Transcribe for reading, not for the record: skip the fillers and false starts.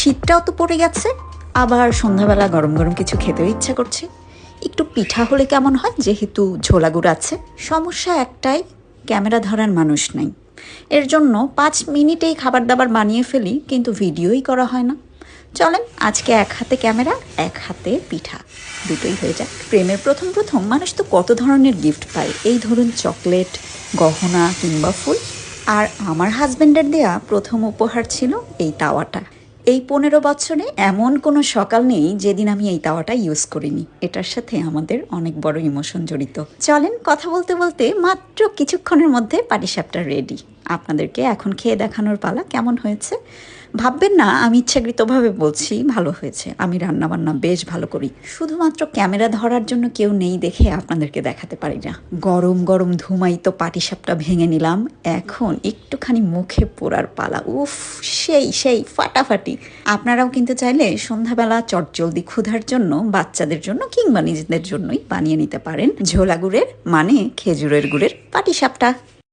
শীতটাও তো পড়ে গেছে, আবার সন্ধ্যাবেলা গরম গরম কিছু খেতেও ইচ্ছা করছে। একটু পিঠা হলে কেমন হয়, যেহেতু ঝোলা গুড় আছে। সমস্যা একটাই, ক্যামেরা ধরার মানুষ নাই। এর জন্য 5 মিনিটেই খাবার দাবার বানিয়ে ফেলি, কিন্তু ভিডিওই করা হয় না। চলেন আজকে এক হাতে ক্যামেরা, এক হাতে পিঠা, দুটোই হয়ে যাক। প্রেমের প্রথম প্রথম মানুষ তো কত ধরনের গিফট পায়, এই ধরুন চকলেট, গহনা কিংবা ফুল। আর আমার হাজব্যান্ডের দেয়া প্রথম উপহার ছিল এই তাওয়াটা। এই 15 বছরে এমন কোনো সকাল নেই যেদিন আমি এই তাওয়াটা ইউজ করিনি। এটার সাথে আমাদের অনেক বড় ইমোশন জড়িত। চলেন কথা বলতে বলতে মাত্র কিছুক্ষণের মধ্যে পাটিসাপটা রেডি। আপনাদেরকে এখন খেয়ে দেখানোর পালা। কেমন হয়েছে ভাববেন না আমি ইচ্ছাকৃতভাবে বলছি ভালো হয়েছে। আমি রান্নাবান্না বেশ ভালো করি, শুধুমাত্র ক্যামেরা ধরার জন্য কেউ নেই দেখে আপনাদেরকে দেখাতে পারি না। গরম গরম ধুমায়িত পাটিসাপটা ভেঙে নিলাম, এখন একটুখানি মুখে পোড়ার পালা। উফ, সেই সেই ফাটাফাটি। আপনারাও কিন্তু চাইলে সন্ধ্যাবেলা চটজলদি ক্ষুধার জন্য, বাচ্চাদের জন্য কিংবা নিজেদের জন্যই বানিয়ে নিতে পারেন ঝোলা গুড়ের মানে খেজুরের গুড়ের পাটিসাপটা।